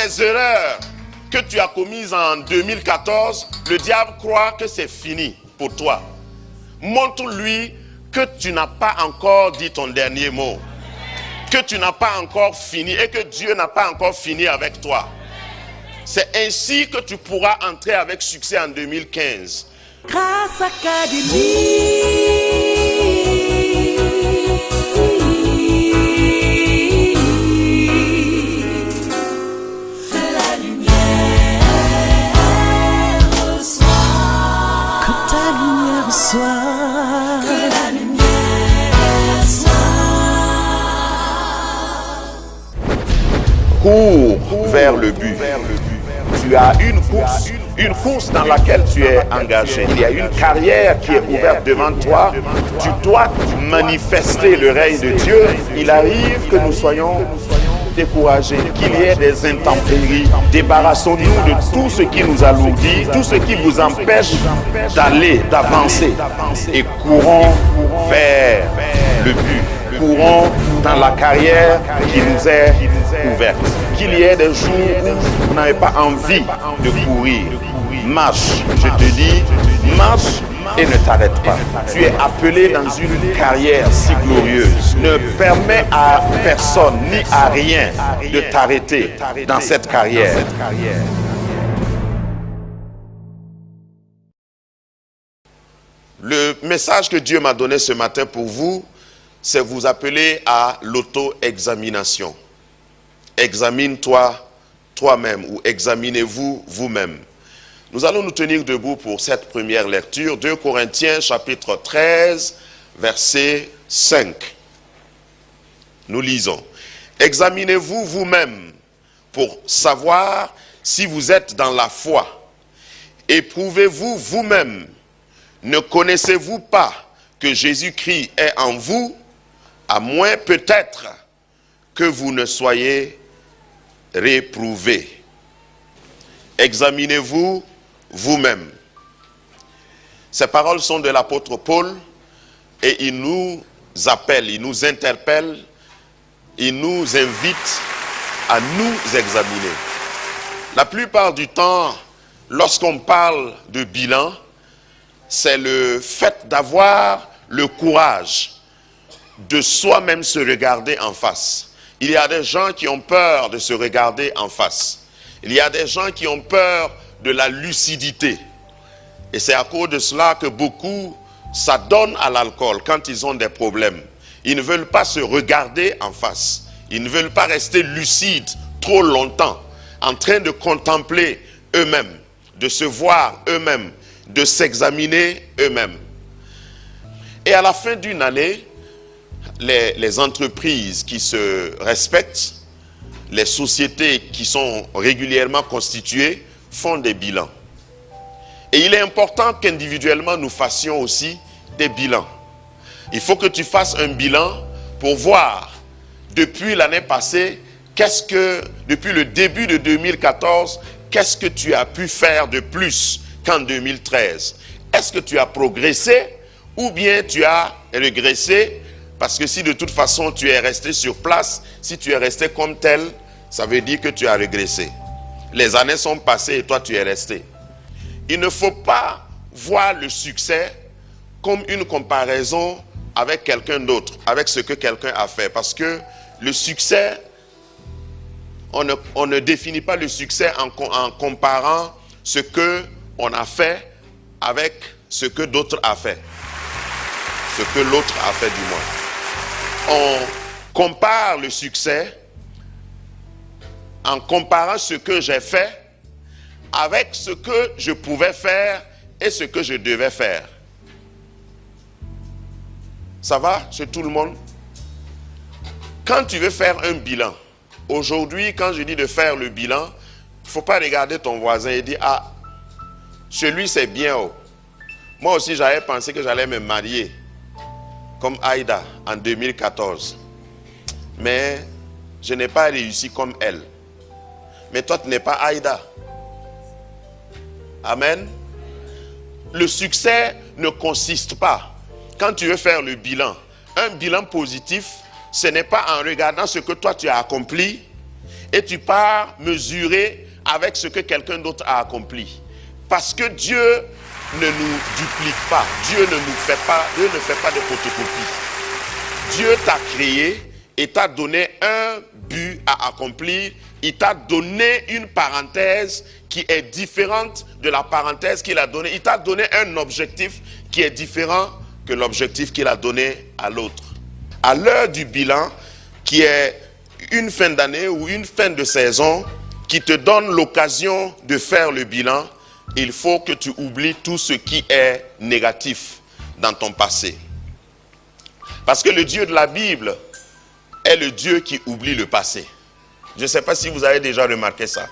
les erreurs que tu as commises en 2014, le diable croit que c'est fini pour toi. Montre-lui que tu n'as pas encore dit ton dernier mot. Que tu n'as pas encore fini et que Dieu n'a pas encore fini avec toi. C'est ainsi que tu pourras entrer avec succès en 2015. Grâce Académie. Cours vers le but. Tu as une course dans laquelle tu es engagé. Il y a une carrière qui est ouverte devant toi. Tu dois manifester le règne de Dieu. Il arrive que nous soyons découragés, qu'il y ait des intempéries. Débarrassons-nous de tout ce qui nous alourdit, tout ce qui vous empêche d'aller, d'avancer. Et courons vers le but. Courons dans la carrière qui nous est ouverte. Qu'il y ait des jours où vous n'avez pas envie de courir. Marche, je te dis, marche et ne t'arrête pas. Tu es appelé dans une carrière si glorieuse. Ne permets à personne ni à rien de t'arrêter dans cette carrière. Le message que Dieu m'a donné ce matin pour vous, c'est vous appeler à l'auto-examination. Examine-toi toi-même ou examinez-vous vous-même. Nous allons nous tenir debout pour cette première lecture. 2 Corinthiens chapitre 13, verset 5. Nous lisons. Examinez-vous vous-même pour savoir si vous êtes dans la foi. Éprouvez-vous vous-même. Ne connaissez-vous pas que Jésus-Christ est en vous, à moins peut-être que vous ne soyez réprouvés. Examinez-vous vous-même. Ces paroles sont de l'apôtre Paul et il nous appelle, il nous interpelle, il nous invite à nous examiner. La plupart du temps, lorsqu'on parle de bilan, c'est le fait d'avoir le courage de soi-même se regarder en face. Il y a des gens qui ont peur de se regarder en face. Il y a des gens qui ont peur de la lucidité. Et c'est à cause de cela que beaucoup s'adonnent à l'alcool quand ils ont des problèmes. Ils ne veulent pas se regarder en face. Ils ne veulent pas rester lucides trop longtemps, en train de contempler eux-mêmes, de se voir eux-mêmes, de s'examiner eux-mêmes. Et à la fin d'une année, les entreprises qui se respectent, les sociétés qui sont régulièrement constituées, font des bilans. Et il est important qu'individuellement nous fassions aussi des bilans. Il faut que tu fasses un bilan pour voir depuis l'année passée, depuis le début de 2014, qu'est-ce que tu as pu faire de plus qu'en 2013? Est-ce que tu as progressé ou bien tu as régressé? Parce que si de toute façon tu es resté sur place, si tu es resté comme tel, ça veut dire que tu as régressé. Les années sont passées et toi tu es resté. Il ne faut pas voir le succès comme une comparaison avec quelqu'un d'autre, avec ce que quelqu'un a fait. Parce que le succès, on ne définit pas le succès en comparant ce qu'on a fait avec ce que d'autres ont fait. Ce que l'autre a fait du moins. On compare le succès en comparant ce que j'ai fait avec ce que je pouvais faire et ce que je devais faire. Ça va chez tout le monde? Quand tu veux faire un bilan, aujourd'hui, quand je dis de faire le bilan, il ne faut pas regarder ton voisin et dire « Ah, celui c'est bien. Oh. Moi aussi, j'avais pensé que j'allais me marier comme Aïda en 2014. Mais je n'ai pas réussi comme elle. Mais toi, tu n'es pas Aïda. » Amen. Le succès ne consiste pas, quand tu veux faire le bilan, un bilan positif, ce n'est pas en regardant ce que toi tu as accompli et tu pars mesurer avec ce que quelqu'un d'autre a accompli. Parce que Dieu ne nous duplique pas. Dieu ne fait pas de photocopie. Dieu t'a créé et t'a donné un but à accomplir. Il t'a donné une parenthèse qui est différente de la parenthèse qu'il a donnée. Il t'a donné un objectif qui est différent que l'objectif qu'il a donné à l'autre. À l'heure du bilan, qui est une fin d'année ou une fin de saison, qui te donne l'occasion de faire le bilan, il faut que tu oublies tout ce qui est négatif dans ton passé. Parce que le Dieu de la Bible est le Dieu qui oublie le passé. Je ne sais pas si vous avez déjà remarqué ça.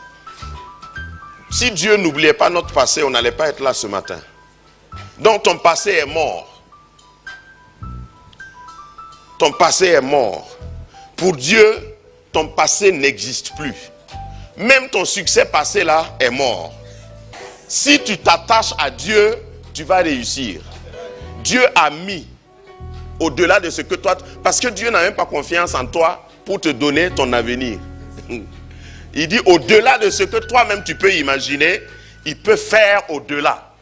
Si Dieu n'oubliait pas notre passé, on n'allait pas être là ce matin. Donc ton passé est mort. Ton passé est mort. Pour Dieu, ton passé n'existe plus. Même ton succès passé là est mort. Si tu t'attaches à Dieu, tu vas réussir. Dieu a mis au-delà de ce que toi... Parce que Dieu n'a même pas confiance en toi pour te donner ton avenir. Il dit au-delà de ce que toi-même tu peux imaginer, il peut faire au-delà.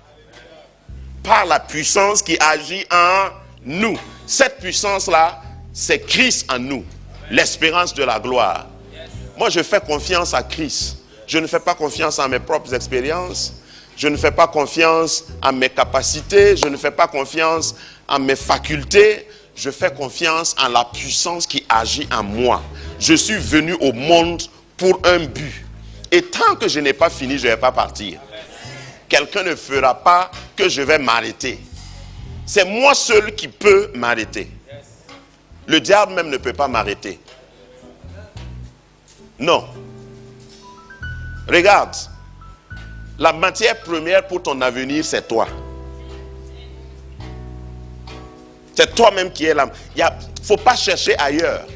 Par la puissance qui agit en nous. Cette puissance-là, c'est Christ en nous. L'espérance de la gloire. Moi, je fais confiance à Christ. Je ne fais pas confiance à mes propres expériences. Je ne fais pas confiance à mes capacités. Je ne fais pas confiance à mes facultés. Je fais confiance en la puissance qui agit en moi. Je suis venu au monde pour un but. Et tant que je n'ai pas fini, je ne vais pas partir. Quelqu'un ne fera pas que je vais m'arrêter. C'est moi seul qui peux m'arrêter. Le diable même ne peut pas m'arrêter. Non. Regarde. La matière première pour ton avenir, c'est toi. C'est toi-même qui es là. Il ne faut pas chercher ailleurs.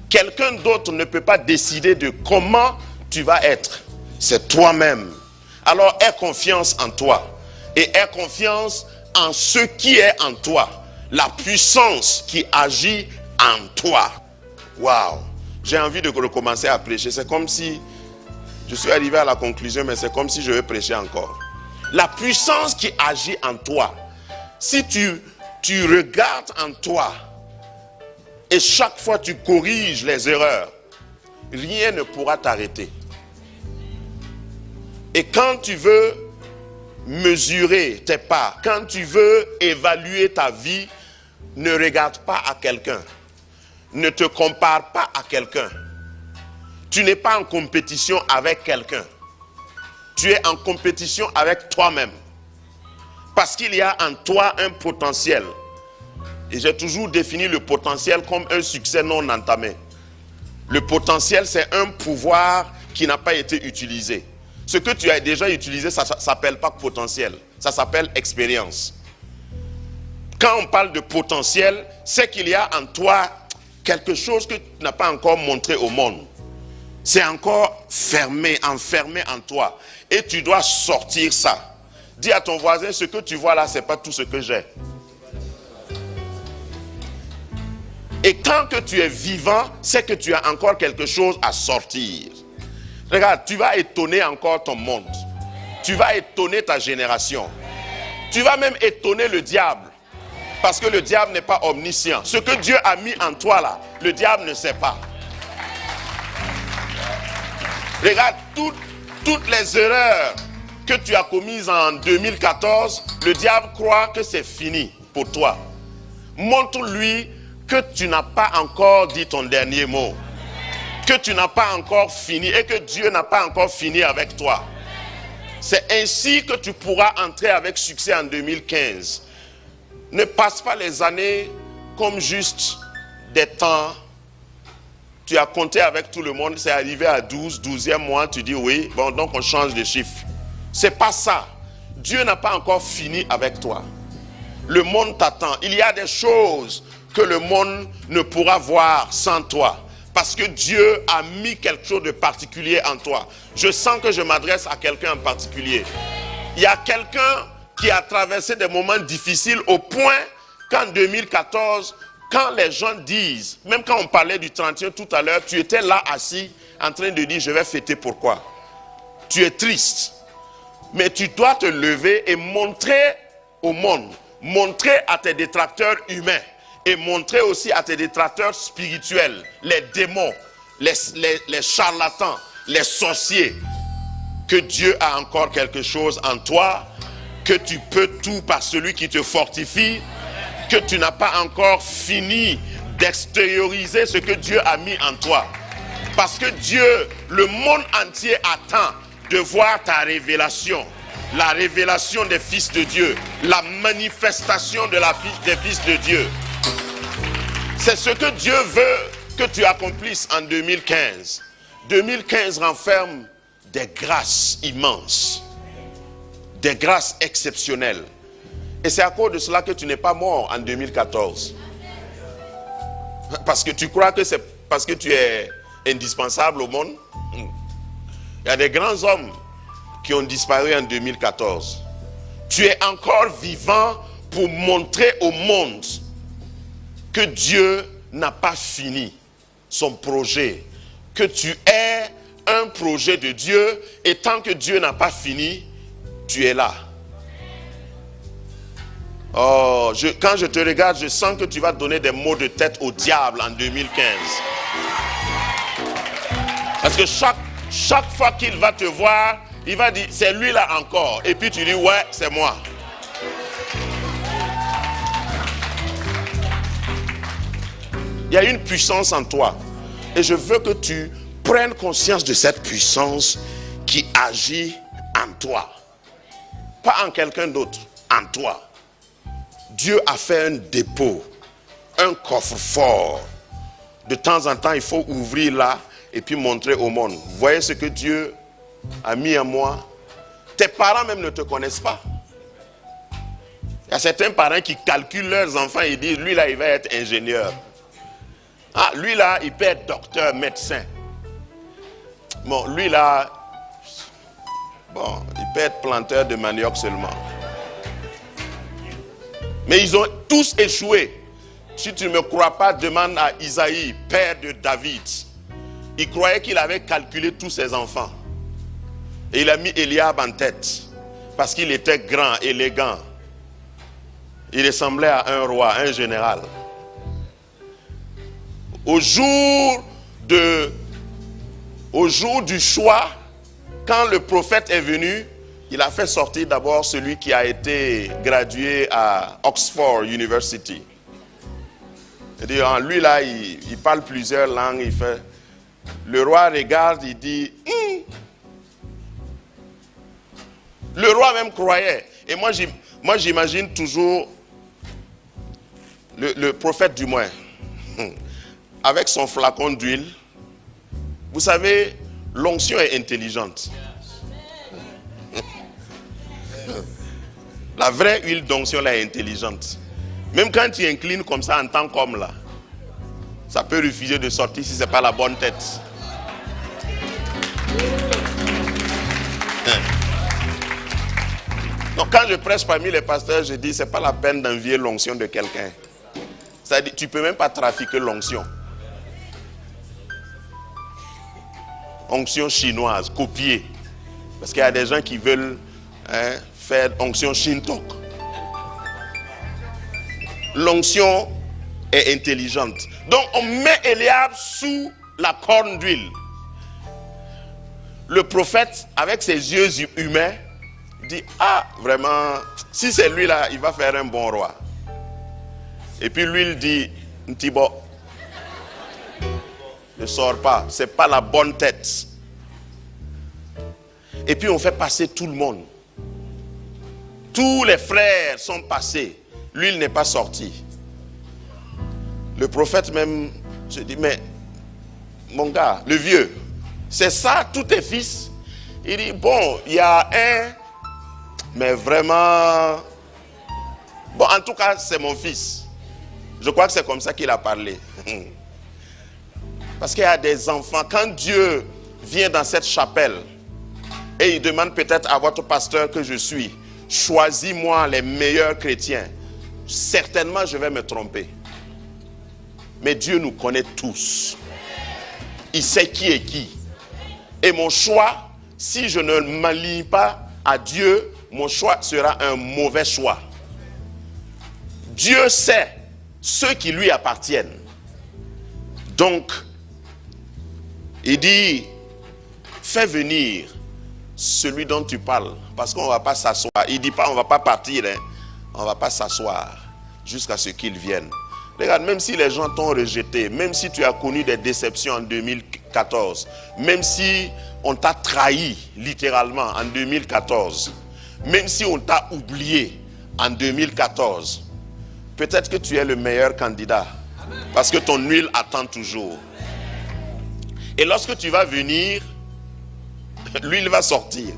Quelqu'un d'autre ne peut pas décider de comment tu vas être. C'est toi-même. Alors aie confiance en toi. Et aie confiance en ce qui est en toi. La puissance qui agit en toi. Waouh! J'ai envie de recommencer à prêcher. C'est comme si... Je suis arrivé à la conclusion, mais c'est comme si je vais prêcher encore. La puissance qui agit en toi. Si tu regardes en toi et chaque fois tu corriges les erreurs, rien ne pourra t'arrêter. Et quand tu veux mesurer tes pas, quand tu veux évaluer ta vie, ne regarde pas à quelqu'un. Ne te compare pas à quelqu'un. Tu n'es pas en compétition avec quelqu'un. Tu es en compétition avec toi-même. Parce qu'il y a en toi un potentiel. Et j'ai toujours défini le potentiel comme un succès non entamé. Le potentiel, c'est un pouvoir qui n'a pas été utilisé. Ce que tu as déjà utilisé, ça ne s'appelle pas potentiel. Ça s'appelle expérience. Quand on parle de potentiel, c'est qu'il y a en toi quelque chose que tu n'as pas encore montré au monde. C'est encore enfermé en toi. Et tu dois sortir ça. Dis à ton voisin, ce que tu vois là, ce n'est pas tout ce que j'ai. Et tant que tu es vivant, c'est que tu as encore quelque chose à sortir. Regarde, tu vas étonner encore ton monde. Tu vas étonner ta génération. Tu vas même étonner le diable. Parce que le diable n'est pas omniscient. Ce que Dieu a mis en toi là, le diable ne sait pas. Regarde, toutes les erreurs que tu as commises en 2014, le diable croit que c'est fini pour toi. Montre-lui que tu n'as pas encore dit ton dernier mot. Que tu n'as pas encore fini et que Dieu n'a pas encore fini avec toi. C'est ainsi que tu pourras entrer avec succès en 2015. Ne passe pas les années comme juste des temps. Tu as compté avec tout le monde, c'est arrivé à 12e mois, tu dis oui, bon, donc on change de chiffre. C'est pas ça. Dieu n'a pas encore fini avec toi. Le monde t'attend. Il y a des choses que le monde ne pourra voir sans toi. Parce que Dieu a mis quelque chose de particulier en toi. Je sens que je m'adresse à quelqu'un en particulier. Il y a quelqu'un qui a traversé des moments difficiles au point qu'en 2014, quand les gens disent, même quand on parlait du 31 tout à l'heure, tu étais là assis en train de dire, je vais fêter pourquoi. Tu es triste. Mais tu dois te lever et montrer au monde, montrer à tes détracteurs humains et montrer aussi à tes détracteurs spirituels, les démons, les charlatans, les sorciers, que Dieu a encore quelque chose en toi, que tu peux tout par celui qui te fortifie, que tu n'as pas encore fini d'extérioriser ce que Dieu a mis en toi. Parce que Dieu, le monde entier attend de voir ta révélation, la révélation des fils de Dieu, la manifestation de des fils de Dieu. C'est ce que Dieu veut que tu accomplisses en 2015. 2015 renferme des grâces immenses, des grâces exceptionnelles. Et c'est à cause de cela que tu n'es pas mort en 2014. Parce que tu crois que c'est parce que tu es indispensable au monde. Il y a des grands hommes qui ont disparu en 2014. Tu es encore vivant pour montrer au monde que Dieu n'a pas fini son projet, que tu es un projet de Dieu, et tant que Dieu n'a pas fini, tu es là. Oh, quand je te regarde, je sens que tu vas donner des maux de tête au diable en 2015. Parce que chaque fois qu'il va te voir, il va dire, c'est lui là encore. Et puis tu dis, ouais, c'est moi. Il y a une puissance en toi. Et je veux que tu prennes conscience de cette puissance qui agit en toi. Pas en quelqu'un d'autre, en toi. Dieu a fait un dépôt, un coffre-fort. De temps en temps, il faut ouvrir là et puis montrer au monde. Vous voyez ce que Dieu a mis en moi? Tes parents même ne te connaissent pas. Il y a certains parents qui calculent leurs enfants et disent, lui là, il va être ingénieur. Ah, lui là, il peut être docteur, médecin. Bon, lui là, bon, il peut être planteur de manioc seulement. Mais ils ont tous échoué. Si tu ne me crois pas, demande à Isaïe, père de David. Il croyait qu'il avait calculé tous ses enfants. Et il a mis Eliab en tête. Parce qu'il était grand, élégant. Il ressemblait à un roi, un général. Au jour du choix, quand le prophète est venu, il a fait sortir d'abord celui qui a été gradué à Oxford University. C'est-à-dire, lui là, il parle plusieurs langues. Il fait. Le roi regarde, il dit, Le roi même croyait. Et moi j'imagine toujours le prophète du moins, avec son flacon d'huile. Vous savez, l'onction est intelligente. La vraie huile d'onction là est intelligente. Même quand tu inclines comme ça en tant qu'homme là, ça peut refuser de sortir si ce n'est pas la bonne tête. Donc quand je prêche parmi les pasteurs, je dis, ce n'est pas la peine d'envier l'onction de quelqu'un. C'est-à-dire, tu ne peux même pas trafiquer l'onction. Onction chinoise, copier. Parce qu'il y a des gens qui veulent faire onction Shintok. L'onction est intelligente. Donc on met Eliab sous la corne d'huile. Le prophète, avec ses yeux humains, dit, ah, vraiment, si c'est lui là, il va faire un bon roi. Et puis l'huile dit, Ntibo, ne sors pas, c'est pas la bonne tête. Et puis on fait passer tout le monde. Tous les frères sont passés. L'huile n'est pas sortie. Le prophète même se dit, mais mon gars, le vieux, c'est ça tous tes fils? Il dit, bon, il y a un, mais vraiment, bon, en tout cas, c'est mon fils. Je crois que c'est comme ça qu'il a parlé. Parce qu'il y a des enfants, quand Dieu vient dans cette chapelle et il demande peut-être à votre pasteur que je suis, choisis-moi les meilleurs chrétiens, certainement je vais me tromper. Mais Dieu nous connaît tous. Il sait qui est qui. Et mon choix, si je ne m'aligne pas à Dieu, mon choix sera un mauvais choix. Dieu sait ceux qui lui appartiennent. Donc, il dit, fais venir celui dont tu parles, parce qu'on ne va pas s'asseoir. Il ne dit pas, on ne va pas partir, hein. On ne va pas s'asseoir jusqu'à ce qu'ils viennent. Regarde, même si les gens t'ont rejeté, même si tu as connu des déceptions en 2014, même si on t'a trahi littéralement en 2014, même si on t'a oublié en 2014, peut-être que tu es le meilleur candidat, parce que ton huile attend toujours. Et lorsque tu vas venir, l'huile va sortir.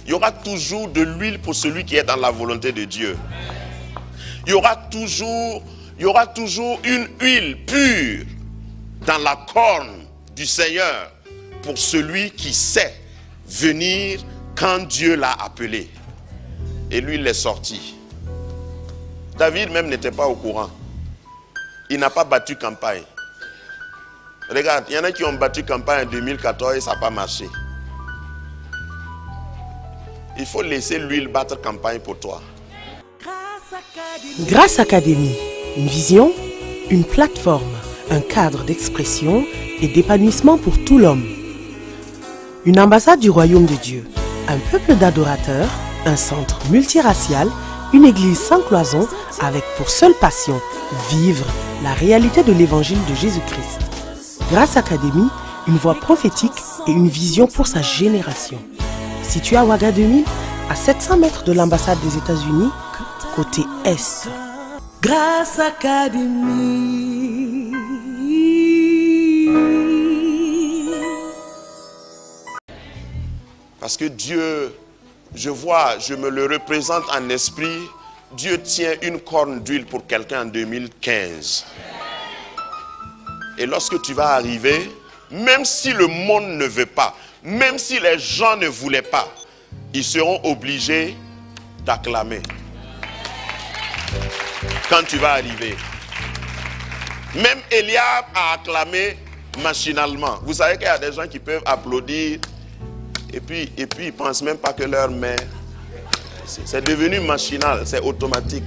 Il y aura toujours de l'huile pour celui qui est dans la volonté de Dieu. Il y aura toujours une huile pure dans la corne du Seigneur pour celui qui sait venir quand Dieu l'a appelé. Et l'huile est sortie. David même n'était pas au courant. Il n'a pas battu campagne. Regarde, il y en a qui ont battu campagne en 2014 et ça n'a pas marché. Il faut laisser l'huile battre campagne pour toi. Grâce Académie, une vision, une plateforme, un cadre d'expression et d'épanouissement pour tout l'homme. Une ambassade du royaume de Dieu, un peuple d'adorateurs, un centre multiracial, une église sans cloison avec pour seule passion vivre la réalité de l'évangile de Jésus-Christ. Grâce Académie, une voix prophétique et une vision pour sa génération. Situé à Ouaga 2000, à 700 mètres de l'ambassade des États-Unis, côté Est. Grâce Académie. Parce que Dieu, je me le représente en esprit, Dieu tient une corne d'huile pour quelqu'un en 2015. Et lorsque tu vas arriver, même si le monde ne veut pas, même si les gens ne voulaient pas, ils seront obligés d'acclamer. Quand tu vas arriver. Même Eliab a acclamé machinalement. Vous savez qu'il y a des gens qui peuvent applaudir et puis ils ne pensent même pas que leur mère. C'est devenu machinal, c'est automatique.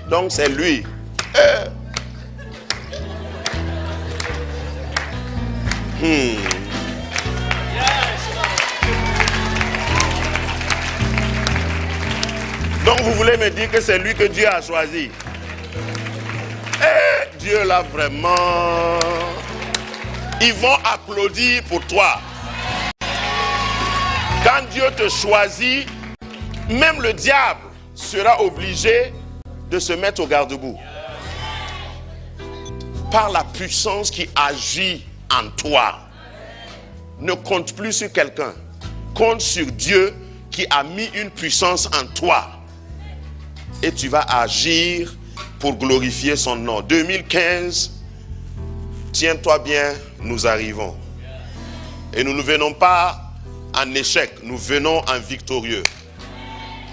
Donc c'est lui. Donc vous voulez me dire que c'est lui que Dieu a choisi? Dieu l'a vraiment. Ils vont applaudir pour toi. Quand Dieu te choisit, même le diable sera obligé de se mettre au garde-boue. Par la puissance qui agit en toi. Ne compte plus sur quelqu'un. Compte sur Dieu qui a mis une puissance en toi. Et tu vas agir pour glorifier son nom. 2015, tiens-toi bien, nous arrivons. Et nous ne venons pas en échec, nous venons en victorieux.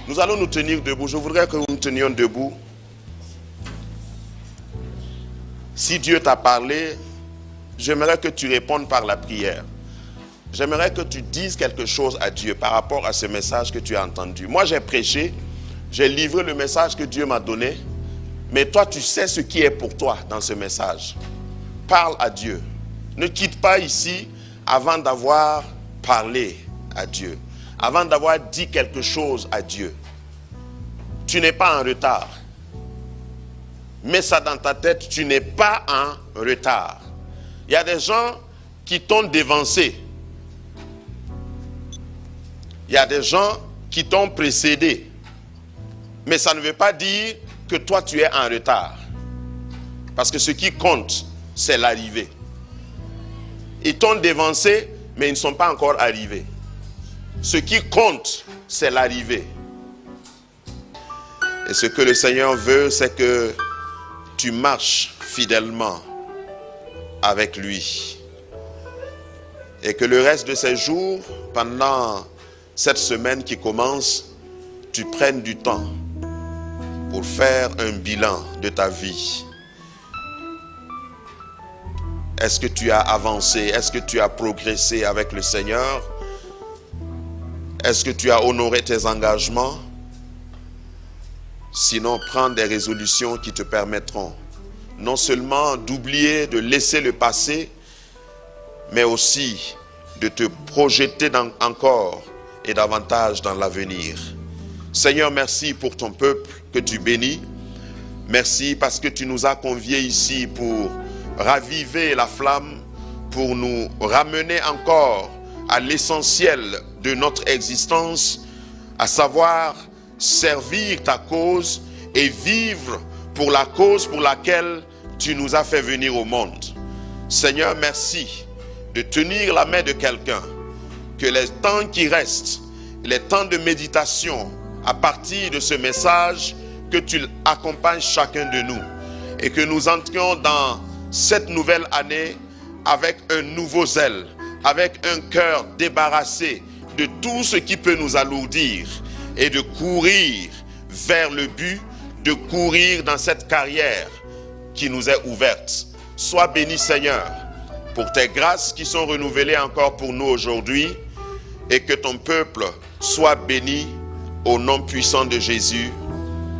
Nous allons nous tenir debout. Je voudrais que nous nous tenions debout. Si Dieu t'a parlé, j'aimerais que tu répondes par la prière. J'aimerais que tu dises quelque chose à Dieu par rapport à ce message que tu as entendu. Moi, j'ai prêché, j'ai livré le message que Dieu m'a donné, mais toi, tu sais ce qui est pour toi dans ce message. Parle à Dieu. Ne quitte pas ici avant d'avoir parlé à Dieu, avant d'avoir dit quelque chose à Dieu. Tu n'es pas en retard. Mets ça dans ta tête, tu n'es pas en retard. Il y a des gens qui t'ont dévancé. Il y a des gens qui t'ont précédé. Mais ça ne veut pas dire que toi tu es en retard. Parce que ce qui compte, c'est l'arrivée. Ils t'ont dévancé, mais ils ne sont pas encore arrivés. Ce qui compte, c'est l'arrivée. Et ce que le Seigneur veut, c'est que tu marches fidèlement avec lui. Et que le reste de ces jours, pendant cette semaine qui commence, tu prennes du temps pour faire un bilan de ta vie. Est-ce que tu as avancé? Est-ce que tu as progressé avec le Seigneur? Est-ce que tu as honoré tes engagements? Sinon, prends des résolutions qui te permettront non seulement d'oublier, de laisser le passé, mais aussi de te projeter encore et davantage dans l'avenir. Seigneur, merci pour ton peuple que tu bénis. Merci parce que tu nous as conviés ici pour raviver la flamme, pour nous ramener encore à l'essentiel de notre existence, à savoir servir ta cause et vivre pour la cause pour laquelle tu nous as fait venir au monde. Seigneur, merci de tenir la main de quelqu'un, que les temps qui restent, les temps de méditation à partir de ce message, que tu accompagnes chacun de nous et que nous entrions dans cette nouvelle année avec un nouveau zèle, avec un cœur débarrassé de tout ce qui peut nous alourdir et de courir vers le but, de courir dans cette carrière qui nous est ouverte. Sois béni, Seigneur, pour tes grâces qui sont renouvelées encore pour nous aujourd'hui, et que ton peuple soit béni au nom puissant de Jésus.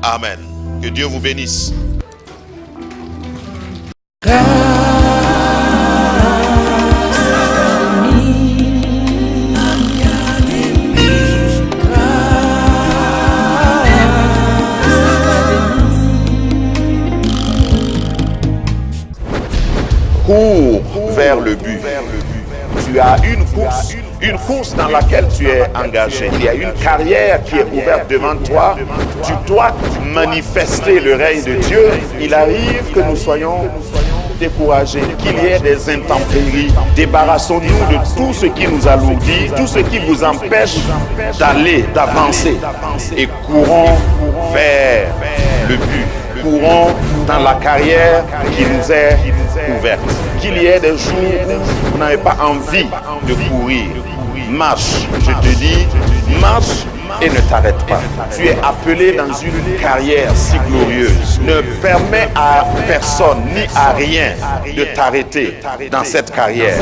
Amen. Que Dieu vous bénisse. Cours vers le but. Tu as une course dans laquelle tu es engagé. Il y a une carrière qui est ouverte devant toi. Tu dois manifester le règne de Dieu. Il arrive que nous soyons découragés, qu'il y ait des intempéries. Débarrassons-nous de tout ce qui nous alourdit, tout ce qui vous empêche d'aller, d'avancer. Et courons vers le but. Courons dans la carrière qui nous est ouverte. Qu'il y ait des jours où vous n'avez pas envie de courir. Marche, je te dis, marche et ne t'arrête pas. Tu es appelé dans une carrière si glorieuse. Ne permets à personne ni à rien de t'arrêter dans cette carrière.